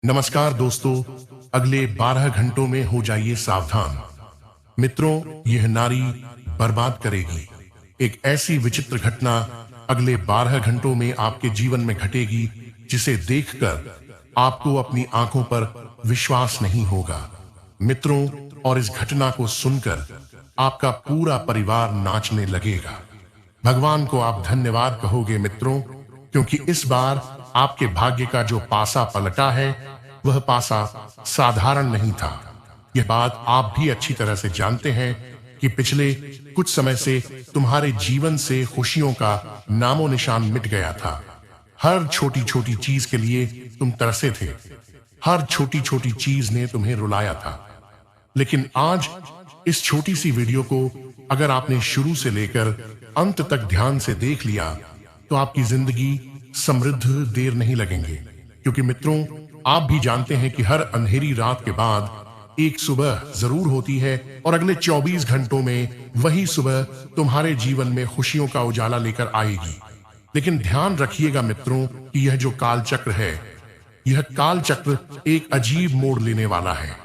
नमस्कार दोस्तों, अगले 12 घंटों में हो जाइए सावधान। मित्रों, यह नारी बर्बाद करेगी। एक ऐसी विचित्र घटना अगले 12 घंटों में आपके जीवन में घटेगी जिसे देखकर आपको अपनी आंखों पर विश्वास नहीं होगा। मित्रों, और इस घटना को सुनकर आपका पूरा परिवार नाचने लगेगा। भगवान को आप धन्यवाद कहोगे मित्रों, क्योंकि इस बार आपके भाग्य का जो पासा पलटा है वह पासा साधारण नहीं था। यह बात आप भी अच्छी तरह से जानते हैं कि पिछले कुछ समय से तुम्हारे जीवन से खुशियों का नामो निशान मिट गया था। हर छोटी छोटी चीज के लिए तुम तरसे थे। हर छोटी छोटी चीज ने तुम्हें रुलाया था। लेकिन आज इस छोटी सी वीडियो को अगर आपने शुरू से लेकर अंत तक ध्यान से देख लिया तो आपकी जिंदगी समृद्ध देर नहीं लगेंगे। क्योंकि मित्रों, आप भी जानते हैं कि हर अंधेरी रात के बाद एक सुबह जरूर होती है और अगले 24 घंटों में वही सुबह तुम्हारे जीवन में खुशियों का उजाला लेकर आएगी। लेकिन ध्यान रखिएगा मित्रों कि यह जो काल चक्र है, यह काल चक्र एक अजीब मोड़ लेने वाला है।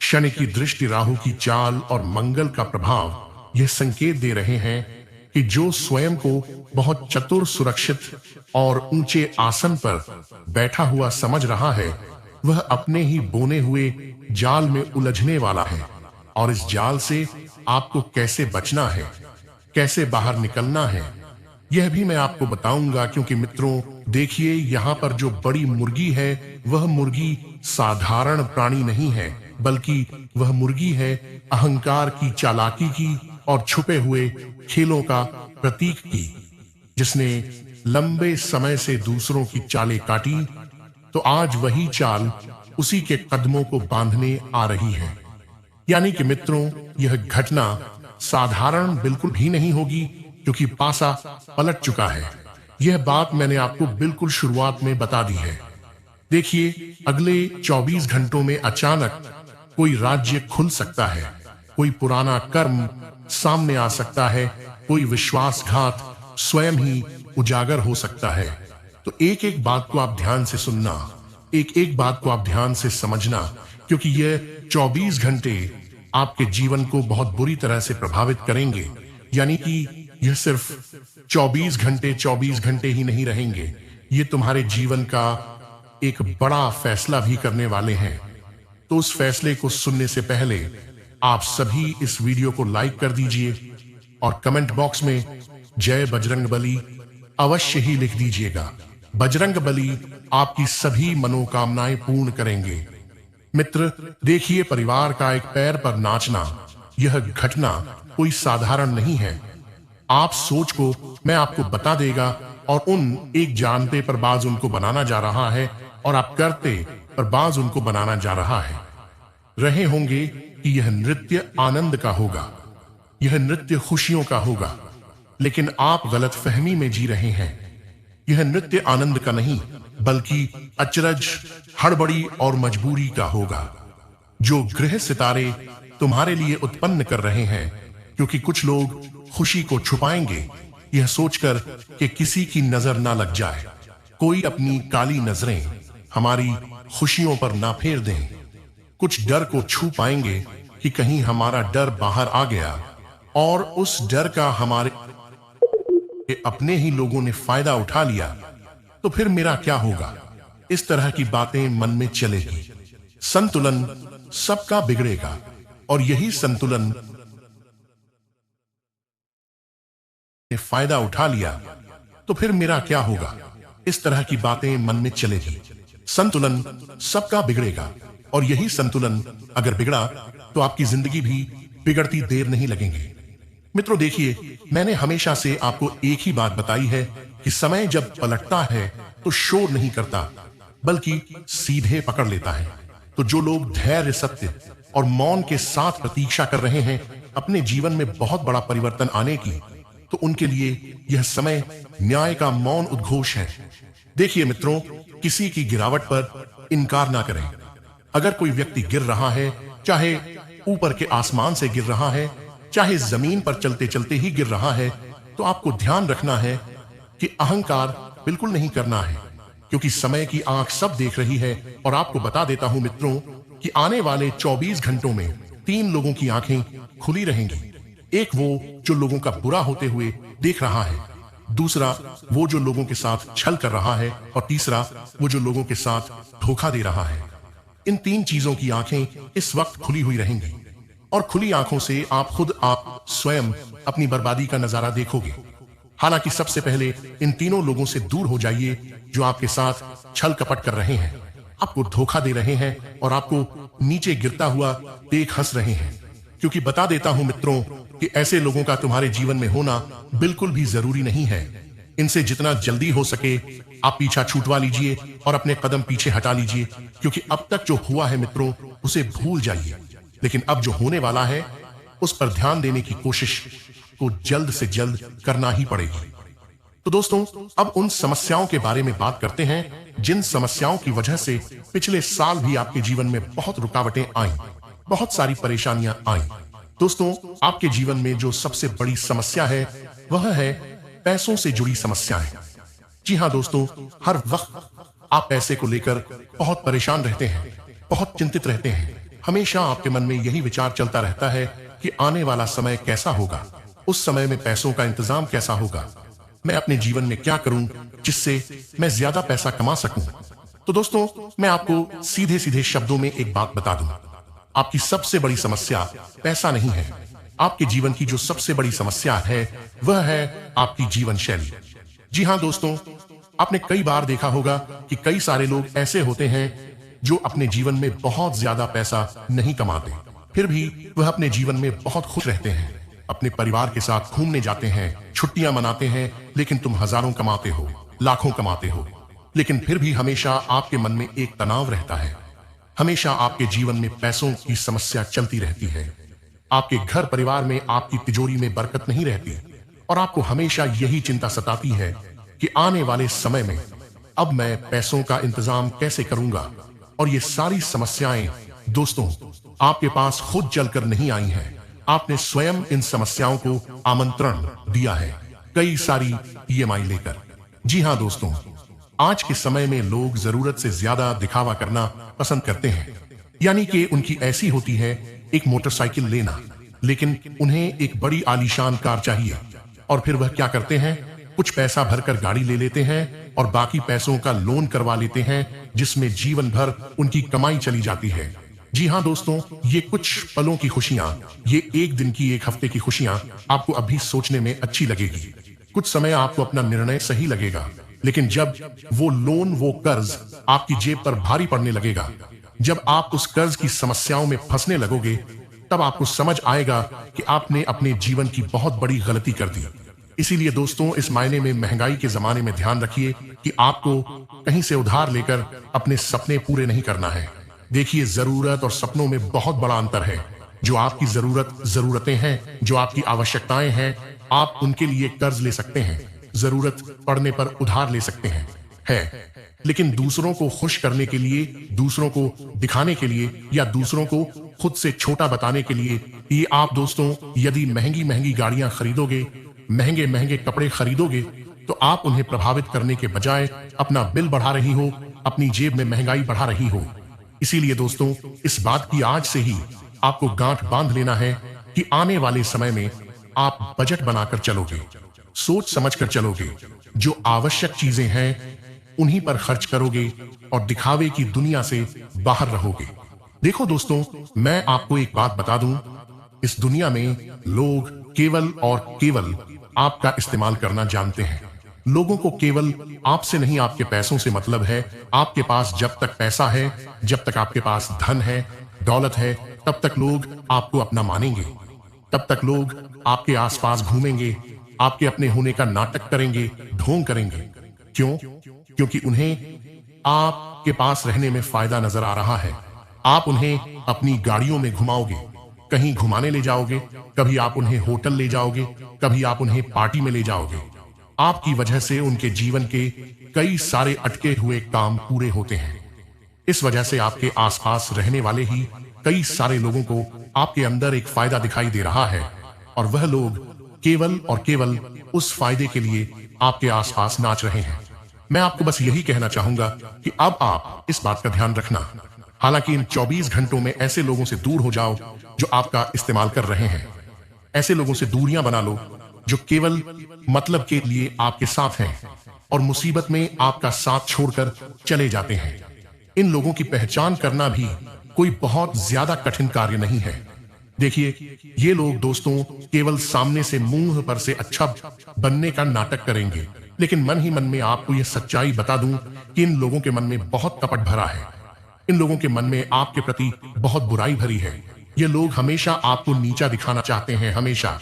शनि की दृष्टि, राहु की चाल और मंगल का प्रभाव यह संकेत दे रहे हैं कि जो स्वयं को बहुत चतुर, सुरक्षित और ऊंचे आसन पर बैठा हुआ समझ रहा है, वह अपने ही बोने हुए जाल में उलझने वाला है। और इस जाल से आपको कैसे बचना है, कैसे बाहर निकलना है, यह भी मैं आपको बताऊंगा। क्योंकि मित्रों देखिए, यहाँ पर जो बड़ी मुर्गी है वह मुर्गी साधारण प्राणी नहीं है, बल्कि वह मुर्गी है अहंकार की, चालाकी की और छुपे हुए खेलों का प्रतीक की, जिसने लंबे समय से दूसरों की चालें काटी, तो आज वही चाल उसी के कदमों को बांधने आ रही है। यानी कि मित्रों, यह घटना साधारण बिल्कुल भी नहीं होगी, क्योंकि पासा पलट चुका है। यह बात मैंने आपको बिल्कुल शुरुआत में बता दी है। देखिए, अगले 24 घंटों में अचानक कोई राज्य खुल सकता है, कोई पुराना कर्म सामने आ सकता है, कोई विश्वासघात स्वयं ही उजागर हो सकता है। तो एक एक बात को आप ध्यान से सुनना, एक एक बात को आप ध्यान से समझना, क्योंकि यह 24 घंटे आपके जीवन को बहुत बुरी तरह से प्रभावित करेंगे। यानी कि यह सिर्फ 24 घंटे ही नहीं रहेंगे, ये तुम्हारे जीवन का एक बड़ा फैसला भी करने वाले हैं। तो उस फैसले को सुनने से पहले आप सभी इस वीडियो को लाइक कर दीजिए और कमेंट बॉक्स में जय बजरंगबली अवश्य ही लिख दीजिएगा। बजरंगबली आपकी सभी मनोकामनाएं पूर्ण करेंगे। मित्र देखिए, परिवार का एक पैर पर नाचना, यह घटना कोई साधारण नहीं है। आप सोच को मैं आपको बता देगा और उन एक जानते पर बाज उनको बनाना जा रहा है और आप करते पर बाज उनको बनाना जा रहा है। रहे होंगे कि यह नृत्य आनंद का होगा, यह नृत्य खुशियों का होगा, लेकिन आप गलत फहमी में जी रहे हैं। यह नृत्य आनंद का नहीं, बल्कि अचरज, हड़बड़ी और मजबूरी का होगा, जो ग्रह सितारे तुम्हारे लिए उत्पन्न कर रहे हैं। क्योंकि कुछ लोग खुशी को छुपाएंगे, यह सोचकर कि किसी की नजर ना लग जाए, कोई अपनी काली नजरें हमारी खुशियों पर ना फेर दें। कुछ डर को छू पाएंगे कि कहीं हमारा डर बाहर आ गया और उस डर का हमारे अपने ही लोगों ने फायदा उठा लिया, तो फिर मेरा क्या होगा। इस तरह की बातें मन में चलेगी। संतुलन सबका बिगड़ेगा और यही संतुलन ने फायदा उठा लिया, तो फिर मेरा क्या होगा। इस तरह की बातें मन में चलेगी। संतुलन सबका बिगड़ेगा और यही संतुलन अगर बिगड़ा तो आपकी जिंदगी भी बिगड़ती देर नहीं लगेंगे। मित्रों देखिए, मैंने हमेशा से आपको एक ही बात बताई है कि समय जब पलटता है तो शोर नहीं करता, बल्कि सीधे पकड़ लेता है। तो जो लोग धैर्य, सत्य और मौन के साथ प्रतीक्षा कर रहे हैं अपने जीवन में बहुत बड़ा परिवर्तन आने की, तो उनके लिए यह समय न्याय का मौन उद्घोष है। देखिए मित्रों, किसी की गिरावट पर इनकार ना करें। अगर कोई व्यक्ति गिर रहा है, चाहे ऊपर के आसमान से गिर रहा है, चाहे जमीन पर चलते चलते ही गिर रहा है, तो आपको ध्यान रखना है कि अहंकार बिल्कुल नहीं करना है। क्योंकि समय की आंख सब देख रही है। और आपको बता देता हूं मित्रों कि आने वाले 24 घंटों में 3 लोगों की आंखें खुली रहेंगी। एक वो जो लोगों का बुरा होते हुए देख रहा है, दूसरा वो जो लोगों के साथ छल कर रहा है, और तीसरा वो जो लोगों के साथ धोखा दे रहा है। इन 3 चीजों की आंखें इस वक्त खुली हुई रहेंगी, और खुली आंखों से आप स्वयं अपनी बर्बादी का नजारा देखोगे। हालांकि सबसे पहले इन तीनों लोगों से दूर हो जाइए जो आपके साथ छल कपट कर रहे हैं, आपको धोखा दे रहे हैं और आपको नीचे गिरता हुआ देख हंस रहे हैं। क्योंकि बता देता हूं मित्रों कि ऐसे लोगों का तुम्हारे जीवन में होना बिल्कुल भी जरूरी नहीं है। इनसे जितना जल्दी हो सके आप पीछा छूटवा लीजिए और अपने कदम पीछे हटा लीजिए, क्योंकि अब तक जो हुआ है मित्रों उसे भूल जाइए, लेकिन अब जो होने वाला है उस पर ध्यान देने की कोशिश को जल्द से जल्द करना ही पड़ेगी। तो दोस्तों, अब उन समस्याओं के बारे में बात करते हैं जिन समस्याओं की वजह से पिछले साल भी आपके जीवन में बहुत रुकावटें आईं, बहुत सारी परेशानियां आईं। दोस्तों, आपके जीवन में जो सबसे बड़ी समस्या है वह है पैसों से जुड़ी समस्याएं। जी हां दोस्तों, हर वक्त आप पैसे को लेकर बहुत परेशान रहते हैं, बहुत चिंतित रहते हैं। हमेशा आपके मन में यही विचार चलता रहता है कि आने वाला समय कैसा होगा, उस समय में पैसों का इंतजाम कैसा होगा, मैं अपने जीवन में क्या करूं जिससे मैं ज्यादा पैसा कमा सकूं। तो दोस्तों, मैं आपको सीधे सीधे शब्दों में एक बात बता दूं, आपकी सबसे बड़ी समस्या पैसा नहीं है। आपके जीवन की जो सबसे बड़ी समस्या है वह है आपकी जीवन शैली। जी हां दोस्तों, आपने कई बार देखा होगा कि कई सारे लोग ऐसे होते हैं जो अपने जीवन में बहुत ज्यादा पैसा नहीं कमाते, फिर भी वह अपने जीवन में बहुत खुश रहते हैं, अपने परिवार के साथ घूमने जाते हैं, छुट्टियां मनाते हैं, लेकिन तुम हजारों कमाते हो, लाखों कमाते हो, लेकिन फिर भी हमेशा आपके मन में एक तनाव रहता है। हमेशा आपके जीवन में पैसों की समस्या चलती रहती है। आपके घर परिवार में आपकी तिजोरी में बरकत नहीं रहती, और आपको हमेशा यही चिंता सताती है कि आने वाले समय में अब मैं पैसों का इंतजाम कैसे करूंगा। और ये सारी समस्याएं दोस्तों आपके पास खुद चलकर नहीं आई हैं, आपने स्वयं इन समस्याओं को आमंत्रण दिया है, कई सारी EMI लेकर। जी हां दोस्तों, आज के समय में लोग जरूरत से ज्यादा दिखावा करना पसंद करते हैं, यानी कि उनकी ऐसी होती है एक मोटरसाइकिल लेना, लेकिन उन्हें एक बड़ी आलीशान कार चाहिए, और फिर वह क्या करते हैं, कुछ पैसा भरकर गाड़ी ले लेते हैं और बाकी पैसों का लोन करवा लेते हैं, जिसमें जीवन भर उनकी कमाई चली जाती है। जी हां दोस्तों, ये कुछ पलों की खुशियां, ये एक दिन की, एक हफ्ते की खुशियां आपको अभी सोचने में अच्छी लगेगी, कुछ समय आपको अपना निर्णय सही लगेगा, लेकिन जब वो लोन, वो कर्ज आपकी जेब पर भारी पड़ने लगेगा, जब आप उस कर्ज की समस्याओं में फंसने लगोगे, तब आपको समझ आएगा कि आपने अपने जीवन की बहुत बड़ी गलती कर दी। इसीलिए दोस्तों, इस मायने में महंगाई के जमाने में ध्यान रखिए कि आपको कहीं से उधार लेकर अपने सपने पूरे नहीं करना है। देखिए, जरूरत और सपनों में बहुत बड़ा अंतर है। जो आपकी जरूरतें हैं, जो आपकी आवश्यकताएं हैं, आप उनके लिए कर्ज ले सकते हैं, जरूरत पड़ने पर उधार ले सकते हैं, लेकिन दूसरों को खुश करने के लिए, दूसरों को दिखाने के लिए, या दूसरों को खुद से छोटा बताने के लिए, ये आप दोस्तों यदि महंगी महंगी गाड़ियां खरीदोगे, महंगे महंगे कपड़े खरीदोगे, तो आप उन्हें प्रभावित करने के बजाय अपना बिल बढ़ा रही हो, अपनी जेब में महंगाई बढ़ा रही हो। इसीलिए दोस्तों, इस बात की आज से ही आपको गांठ बांध लेना है कि आने वाले समय में आप बजट बनाकर चलोगे, सोच समझ कर चलोगे, जो आवश्यक चीजें हैं उन्हीं पर खर्च करोगे और दिखावे की दुनिया से बाहर रहोगे। देखो दोस्तों, मैं आपको एक बात बता दूं, इस दुनिया में लोग केवल और केवल आपका इस्तेमाल करना जानते हैं। लोगों को केवल आपसे नहीं, आपके पैसों से मतलब है। आपके पास जब तक पैसा है, जब तक आपके पास धन है, दौलत है, तब तक लोग आपको अपना मानेंगे, तब तक लोग आपके आसपास घूमेंगे, आपके अपने होने का नाटक करेंगे, ढोंग करेंगे। क्यों? क्योंकि उन्हें आपके पास रहने में फायदा नजर आ रहा है। आप उन्हें अपनी गाड़ियों में घुमाओगे, कहीं घुमाने ले जाओगे, कभी आप उन्हें होटल ले जाओगे, कभी आप उन्हें पार्टी में ले जाओगे। आपकी वजह से उनके जीवन के कई सारे अटके हुए काम पूरे होते हैं। इस वजह से आपके आसपास रहने वाले ही कई सारे लोगों को आपके अंदर एक फायदा दिखाई दे रहा है, और वह लोग केवल और केवल उस फायदे के लिए आपके आसपास नाच रहे हैं। मैं आपको बस यही कहना चाहूंगा कि अब आप इस बात का ध्यान रखना। हालांकि इन 24 घंटों में ऐसे लोगों से दूर हो जाओ जो आपका इस्तेमाल कर रहे हैं। ऐसे लोगों से दूरियां बना लो जो केवल मतलब के लिए आपके साथ हैं और मुसीबत में आपका साथ छोड़कर चले जाते हैं। इन लोगों की पहचान करना भी कोई बहुत ज्यादा कठिन कार्य नहीं है। देखिए, ये लोग दोस्तों केवल सामने से मुंह पर से अच्छा बनने का नाटक करेंगे, लेकिन मन ही मन में आपको यह सच्चाई बता दूं कि इन लोगों के मन में बहुत कपट भरा है। इन लोगों के मन में आपके प्रति बहुत बुराई भरी है। ये लोग हमेशा आपको नीचा दिखाना चाहते हैं, हमेशा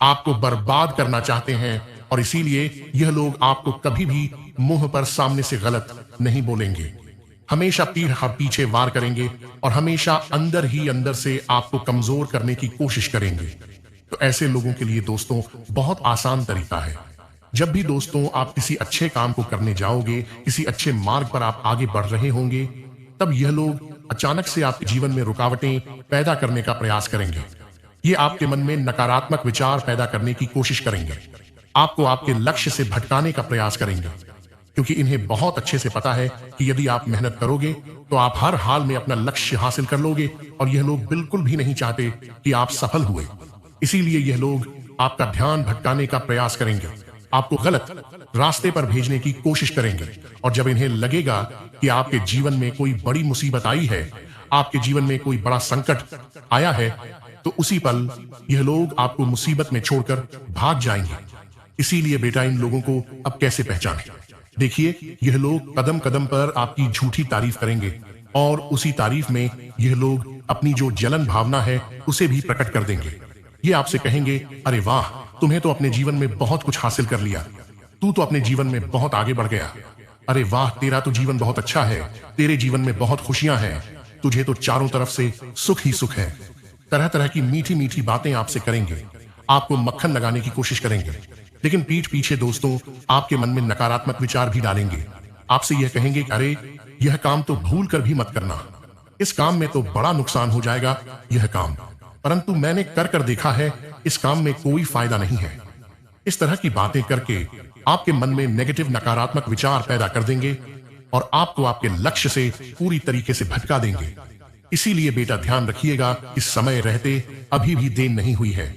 आपको बर्बाद करना चाहते हैं, और इसीलिए यह लोग आपको कभी भी मुंह पर सामने से गलत नहीं बोलेंगे। हमेशा पीठ पीछे वार करेंगे और हमेशा अंदर ही अंदर से आपको कमजोर करने की कोशिश करेंगे। तो ऐसे लोगों के लिए दोस्तों बहुत आसान तरीका है। जब भी दोस्तों आप किसी अच्छे काम को करने जाओगे, किसी अच्छे मार्ग पर आप आगे बढ़ रहे होंगे, तब यह लोग अचानक से आपके जीवन में रुकावटें पैदा करने का प्रयास करेंगे। ये आपके मन में नकारात्मक विचार पैदा करने की कोशिश करेंगे, आपको आपके लक्ष्य से भटकाने का प्रयास करेंगे, क्योंकि इन्हें बहुत अच्छे से पता है कि यदि आप मेहनत करोगे तो आप हर हाल में अपना लक्ष्य हासिल कर लोगे, और यह लोग बिल्कुल भी नहीं चाहते कि आप सफल हुए। इसीलिए यह लोग आपका ध्यान भटकाने का प्रयास करेंगे, आपको गलत रास्ते पर भेजने की कोशिश करेंगे। और जब इन्हें लगेगा कि आपके जीवन में कोई बड़ी मुसीबत आई है, आपके जीवन में कोई बड़ा संकट आया है, तो उसी पल यह लोग आपको मुसीबत में छोड़कर भाग जाएंगे। इसीलिए बेटा, इन लोगों को अब कैसे पहचानें? देखिए, यह लोग कदम कदम पर आपकी झूठी तारीफ करेंगे, और उसी तारीफ में यह लोग अपनी जो जलन भावना है उसे भी प्रकट कर देंगे। ये आपसे कहेंगे, अरे वाह, तुम्हें तो अपने जीवन में बहुत कुछ हासिल कर लिया, तू तो अपने जीवन में बहुत आगे बढ़ गया। अरे वाह, तेरा तो जीवन बहुत अच्छा है, तेरे जीवन में बहुत खुशियां हैं, तुझे तो चारों तरफ से सुख ही सुख है। तरह तरह की मीठी मीठी बातें आपसे करेंगे, आपको मक्खन लगाने की कोशिश करेंगे, लेकिन पीठ पीछे दोस्तों आपके मन में नकारात्मक विचार भी डालेंगे। आपसे यह कहेंगे कि अरे, यह काम तो भूल कर भी मत करना, इस काम में तो बड़ा नुकसान हो जाएगा यह काम, परंतु मैंने कर कर देखा है, इस काम में कोई फायदा नहीं है। इस तरह की बातें करके आपके मन में नेगेटिव नकारात्मक विचार पैदा कर देंगे और आपको आपके लक्ष्य से पूरी तरीके से भटका देंगे। इसीलिए बेटा, ध्यान रखिएगा कि समय रहते अभी भी देर नहीं हुई है,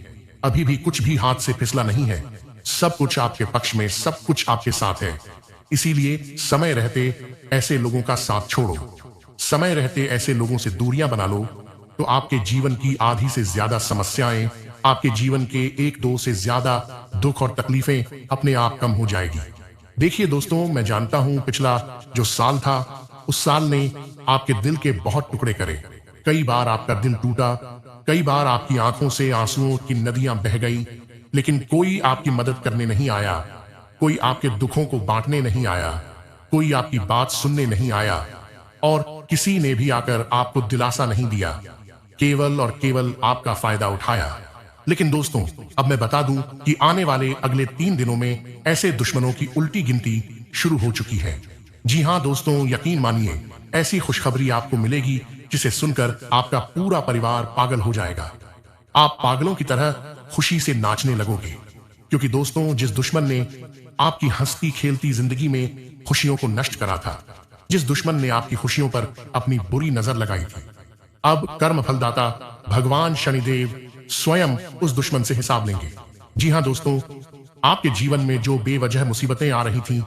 अभी भी कुछ भी हाथ से फिसला नहीं है, सब कुछ आपके पक्ष में, सब कुछ आपके साथ है। इसीलिए समय रहते ऐसे लोगों का साथ छोड़ो, समय रहते ऐसे लोगों से दूरियां बना लो, तो आपके जीवन की आधी से ज्यादा समस्याएं, आपके जीवन के 1-2 से ज्यादा दुख और तकलीफें अपने आप कम हो जाएगी। देखिए दोस्तों, मैं जानता हूं पिछला जो साल था, उस साल ने आपके दिल के बहुत टुकड़े करे। कई बार आपका दिल टूटा, कई बार आपकी आंखों से आंसुओं की नदियां बह गई, लेकिन कोई आपकी मदद करने नहीं आया, कोई आपके दुखों को बांटने नहीं आया, कोई आपकी बात सुनने नहीं आया, और किसी ने भी आकर आपको दिलासा नहीं दिया, केवल और केवल आपका फायदा उठाया। लेकिन दोस्तों, अब मैं बता दूं कि आने वाले अगले 3 दिनों में ऐसे दुश्मनों की उल्टी गिनती शुरू हो चुकी है। जी हां दोस्तों, यकीन मानिए, ऐसी खुशखबरी आपको मिलेगी जिसे सुनकर आपका पूरा परिवार पागल हो जाएगा। आप पागलों की तरह खुशी से नाचने लगोगे, क्योंकि दोस्तों, जिस दुश्मन ने आपकी हंसती खेलती जिंदगी में खुशियों को नष्ट करा था, जिस दुश्मन ने आपकी खुशियों पर अपनी बुरी नजर लगाई थी, अब कर्म फलदाता भगवान शनिदेव स्वयं उस दुश्मन से हिसाब लेंगे। जी हां दोस्तों, आपके जीवन में जो बेवजह मुसीबतें आ रही थीं,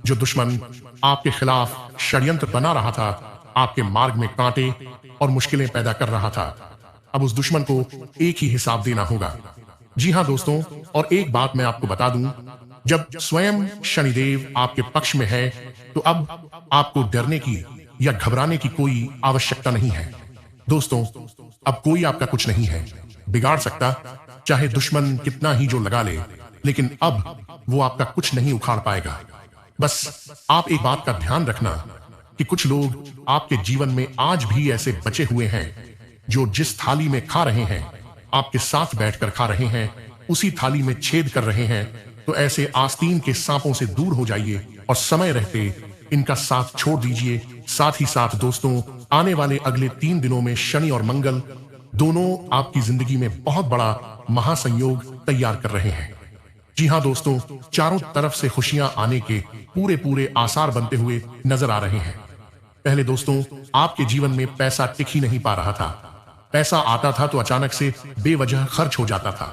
जो दुश्मन आपके खिलाफ षड्यंत्र बना रहा था, आपके मार्ग में कांटे और मुश्किलें पैदा कर रहा था, अब उस दुश्मन को एक ही हिसाब देना होगा। जी हां दोस्तों, और एक बात मैं आपको बता दूं, जब स्वयं शनिदेव आपके पक्ष में है, तो अब आपको डरने की या घबराने की कोई आवश्यकता नहीं है। दोस्तों, अब कोई आपका कुछ नहीं है बिगाड़ सकता, चाहे दुश्मन कितना ही जो लगा ले, लेकिन अब वो आपका कुछ नहीं उखाड़ पाएगा। बस आप एक बात का ध्यान रखना कि कुछ लोग आपके जीवन में आज भी ऐसे बचे हुए हैं जो जिस थाली में खा रहे हैं, आपके साथ बैठकर खा रहे हैं, उसी थाली में छेद कर रहे हैं। तो ऐसे आस्तीन के सांपों से दूर हो जाइए और समय रहते इनका साथ छोड़ दीजिए। साथ ही साथ दोस्तों, आने वाले अगले 3 दिनों में शनि और मंगल दोनों आपकी जिंदगी में बहुत बड़ा महासंयोग तैयार कर रहे हैं, जी हाँ दोस्तों, चारों तरफ से खुशियां आने के पूरे पूरे आसार बनते हुए नजर आ रहे हैं। पहले दोस्तों, आपके जीवन में पैसा टिक ही नहीं पा रहा था। पैसा आता था तो अचानक से बेवजह खर्च हो जाता था।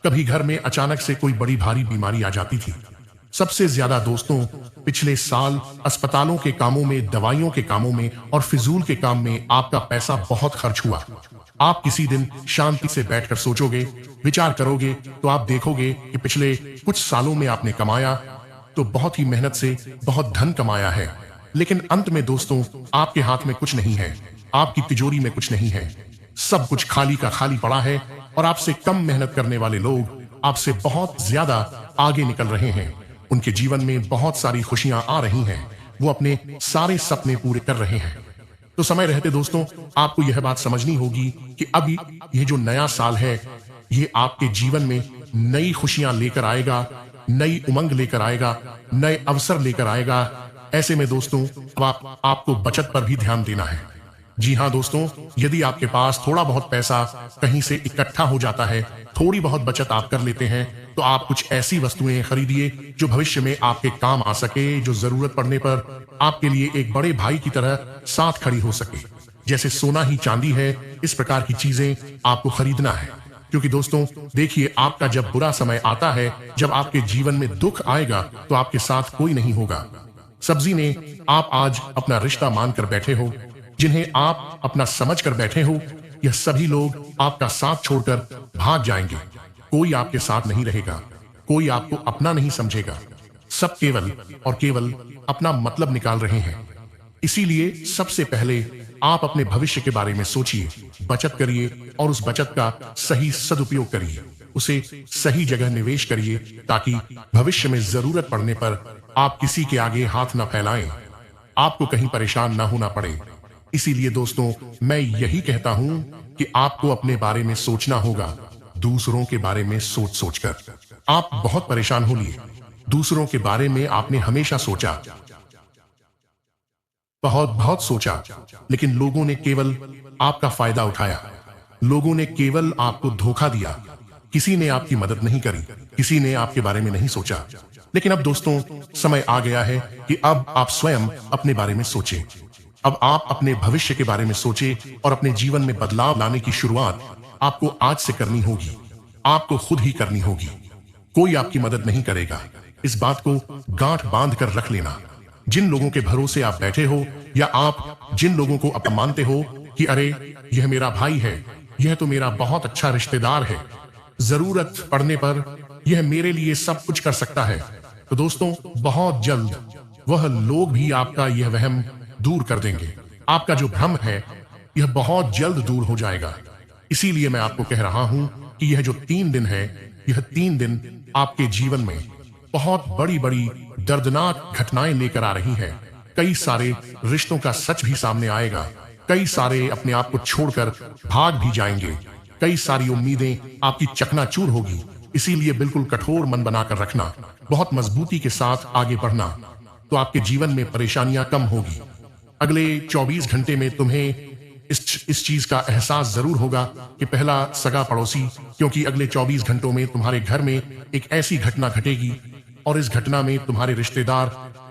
कभी घर में अचानक से कोई बड़ी भारी बीमारी आ जाती थी। सबसे ज्यादा दोस्तों, पिछले साल अस्पतालों के कामों में, दवाइयों के कामों में और फिजूल के काम में आपका पैसा बहुत खर्च हुआ। आप किसी दिन शांति से बैठकर सोचोगे, विचार करोगे तो आप देखोगे कि पिछले कुछ सालों में आपने कमाया तो बहुत ही मेहनत से बहुत धन कमाया है, लेकिन अंत में दोस्तों आपके हाथ में कुछ नहीं है, आपकी तिजोरी में कुछ नहीं है। सब कुछ खाली का खाली पड़ा है और आपसे कम मेहनत करने वाले लोग आपसे बहुत ज्यादा आगे निकल रहे हैं। उनके जीवन में बहुत सारी खुशियां आ रही हैं, वो अपने सारे सपने पूरे कर रहे हैं। तो समय रहते दोस्तों, आपको यह बात समझनी होगी कि अभी यह जो नया साल है, ये आपके जीवन में नई खुशियां लेकर आएगा, नई उमंग लेकर आएगा, नए अवसर लेकर आएगा। ऐसे में दोस्तों आपको बचत पर भी ध्यान देना है। जी हाँ दोस्तों, यदि आपके पास थोड़ा बहुत पैसा कहीं से इकट्ठा हो जाता है, थोड़ी बहुत बचत आप कर लेते हैं, तो आप कुछ ऐसी वस्तुएं खरीदिए जो भविष्य में आपके काम आ सके, जो जरूरत पड़ने पर आपके लिए एक बड़े भाई की तरह साथ खड़ी हो सके। जैसे सोना ही चांदी है, इस प्रकार की चीजें आपको खरीदना है। क्योंकि दोस्तों देखिए, आपका जब बुरा समय आता है, जब आपके जीवन में दुख आएगा, तो आपके साथ कोई नहीं होगा। सब्जी ने आप आज अपना रिश्ता मानकर बैठे हो, जिन्हें आप अपना समझ कर बैठे हो, यह सभी लोग आपका साथ छोड़कर भाग जाएंगे। कोई आपके साथ नहीं रहेगा, कोई आपको अपना नहीं समझेगा। सब केवल और केवल अपना मतलब निकाल रहे हैं। इसीलिए सबसे पहले आप अपने भविष्य के बारे में सोचिए, बचत करिए और उस बचत का सही सदुपयोग करिए, उसे सही जगह निवेश करिए, ताकि भविष्य में जरूरत पड़ने पर आप किसी के आगे हाथ न फैलाएं, आपको कहीं परेशान ना होना पड़े। इसीलिए दोस्तों मैं यही कहता हूं कि आपको अपने बारे में सोचना होगा, दूसरों के बारे में सोच सोचकर आप बहुत परेशान हो लिए। दूसरों के बारे में आपने हमेशा सोचा, बहुत बहुत सोचा, लेकिन लोगों ने केवल आपका फायदा उठाया, लोगों ने केवल आपको धोखा दिया। किसी ने आपकी मदद नहीं करी, किसी ने आपके बारे में नहीं सोचा। लेकिन अब दोस्तों समय आ गया है कि अब आप स्वयं अपने बारे में सोचें। अब आप अपने भविष्य के बारे में सोचें और अपने जीवन में बदलाव लाने की शुरुआत आपको आज से करनी होगी, आपको खुद ही करनी होगी। कोई आपकी मदद नहीं करेगा, इस बात को गांठ बांध कर रख लेना। जिन लोगों के भरोसे आप बैठे हो, या आप जिन लोगों को आप मानते हो कि अरे यह मेरा भाई है, यह तो मेरा बहुत अच्छा रिश्तेदार है, जरूरत पड़ने पर यह मेरे लिए सब कुछ कर सकता है, तो दोस्तों बहुत जल्द वह लोग भी आपका यह वहम दूर कर देंगे। आपका जो भ्रम है यह बहुत जल्द दूर हो जाएगा। इसीलिए मैं आपको कह रहा हूं कि यह जो 3 दिन है, यह 3 दिन आपके जीवन में बहुत बड़ी बड़ी दर्दनाक घटनाएं लेकर आ रही हैं। कई सारे रिश्तों का सच भी सामने आएगा, कई सारे अपने आप को छोड़कर भाग भी जाएंगे, कई सारी उम्मीदें आपकी चकनाचूर होगी। इसीलिए बिल्कुल कठोर मन बनाकर रखना, बहुत मजबूती के साथ आगे बढ़ना, तो आपके जीवन में परेशानियां कम होगी। अगले 24 घंटे में तुम्हें इस चीज का एहसास जरूर होगा कि पहला सगा पड़ोसी, क्योंकि अगले 24 घंटों में तुम्हारे घर में एक ऐसी घटना घटेगी और इस घटना में तुम्हारे रिश्तेदार,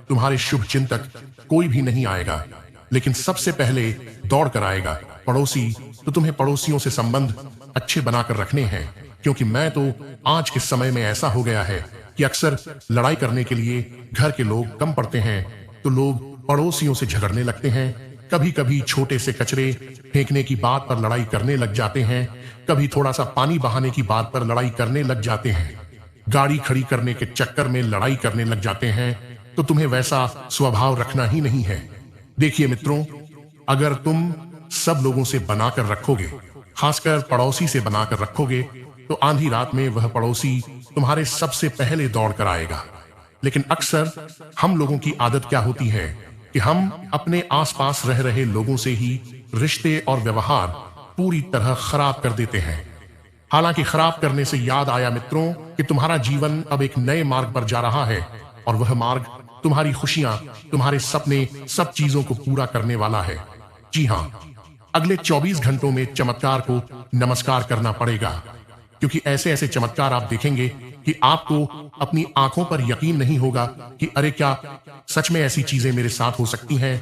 तुम्हारे शुभ चिंतक कोई भी नहीं आएगा, लेकिन सबसे पहले दौड़ कर आएगा पड़ोसी। तो तुम्हें पड़ोसियों से संबंध अच्छे बनाकर रखने हैं, क्योंकि मैं तो आज के समय में ऐसा हो गया है कि अक्सर लड़ाई करने के लिए घर के लोग कम पड़ते हैं, तो लोग पड़ोसियों से झगड़ने लगते हैं। कभी कभी छोटे से कचरे फेंकने की बात पर लड़ाई करने लग जाते हैं, कभी थोड़ा सा पानी बहाने की बात पर लड़ाई करने लग जाते हैं, गाड़ी खड़ी करने के चक्कर में लड़ाई करने लग जाते हैं। तो तुम्हें वैसा स्वभाव रखना ही नहीं है। देखिए मित्रों, अगर तुम सब लोगों से बनाकर रखोगे, खासकर पड़ोसी से बनाकर रखोगे, तो आंधी रात में वह पड़ोसी तुम्हारे सबसे पहले दौड़ कर आएगा। लेकिन अक्सर हम लोगों की आदत क्या होती है कि हम अपने आसपास रह रहे लोगों से ही रिश्ते और व्यवहार पूरी तरह खराब कर देते हैं। हालांकि खराब करने से याद आया मित्रों कि तुम्हारा जीवन अब एक नए मार्ग पर जा रहा है, और वह मार्ग तुम्हारी खुशियां, तुम्हारे सपने, सब चीजों को पूरा करने वाला है। जी हाँ, अगले 24 घंटों में चमत्कार को नमस्कार करना पड़ेगा, क्योंकि ऐसे ऐसे चमत्कार आप देखेंगे कि कि आपको अपनी आंखों पर यकीन नहीं होगा कि अरे क्या सच में ऐसी चीजें मेरे साथ हो सकती हैं।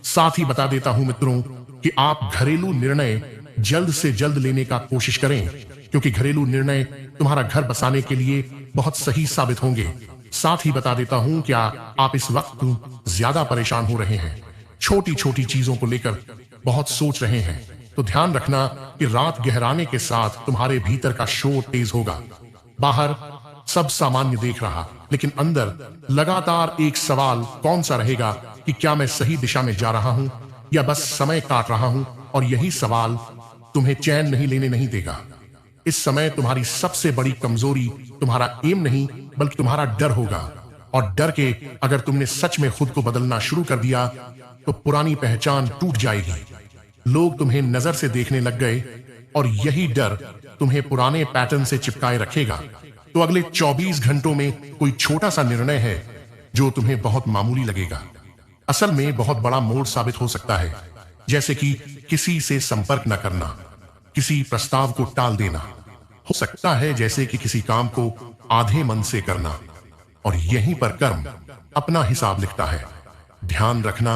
साथ ही बता देता हूं मित्रों कि आप घरेलू निर्णय जल्द से जल्द लेने का कोशिश करें, क्योंकि घरेलू निर्णय तुम्हारा घर बसाने के लिए बहुत सही साबित होंगे। साथ ही बता देता हूं क्या आप इस वक्त ज्यादा परेशान हो रहे हैं, छोटी छोटी चीजों को लेकर बहुत सोच रहे हैं, तो ध्यान रखना कि रात गहराने के साथ तुम्हारे भीतर का शोर तेज होगा। बाहर सब सामान्य देख रहा, लेकिन अंदर लगातार एक सवाल कौन सा रहेगा कि क्या मैं सही दिशा में जा रहा हूं या बस समय काट रहा हूं। और यही सवाल तुम्हें चैन नहीं लेने नहीं देगा। इस समय तुम्हारी सबसे बड़ी कमजोरी तुम्हारा एम नहीं बल्कि तुम्हारा डर होगा। और डर के अगर तुमने सच में खुद को बदलना शुरू कर दिया तो पुरानी पहचान टूट जाएगी। लोग तुम्हें नजर से देखने लग गए और यही डर तुम्हें पुराने पैटर्न से चिपकाए रखेगा। तो अगले 24 घंटों में कोई छोटा सा निर्णय है जो तुम्हें बहुत मामूली लगेगा, असल में बहुत बड़ा मोड़ साबित हो सकता है। जैसे कि किसी से संपर्क न करना, किसी प्रस्ताव को टाल देना, हो सकता है जैसे कि किसी काम को आधे मन से करना। और यहीं पर कर्म अपना हिसाब लिखता है। ध्यान रखना,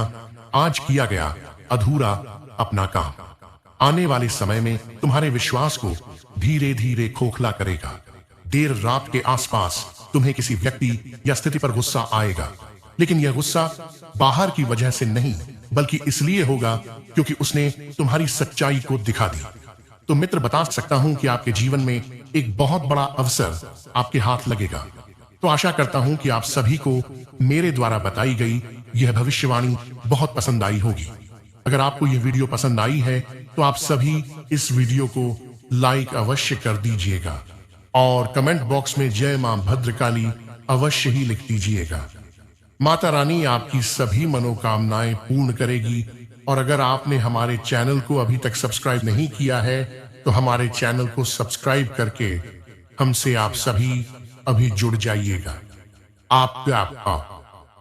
आज किया गया अधूरा अपना काम आने वाले समय में तुम्हारे विश्वास को धीरे धीरे खोखला करेगा। देर रात के आसपास तुम्हें किसी व्यक्ति या स्थिति पर गुस्सा आएगा, लेकिन यह गुस्सा बाहर की वजह से नहीं बल्कि इसलिए होगा क्योंकि उसने तुम्हारी सच्चाई को दिखा दी। तो मित्र, बता सकता हूं कि आपके जीवन में एक बहुत बड़ा अवसर आपके हाथ लगेगा। तो आशा करता हूं कि आप सभी को मेरे द्वारा बताई गई यह भविष्यवाणी बहुत पसंद आई होगी। अगर आपको यह वीडियो पसंद आई है तो आप सभी इस वीडियो को लाइक अवश्य कर दीजिएगा और कमेंट बॉक्स में जय मां भद्रकाली अवश्य ही लिख दीजिएगा। माता रानी आपकी सभी मनोकामनाएं पूर्ण करेगी। और अगर आपने हमारे चैनल को अभी तक सब्सक्राइब नहीं किया है तो हमारे चैनल को सब्सक्राइब करके हमसे आप सभी अभी जुड़ जाइएगा। आपका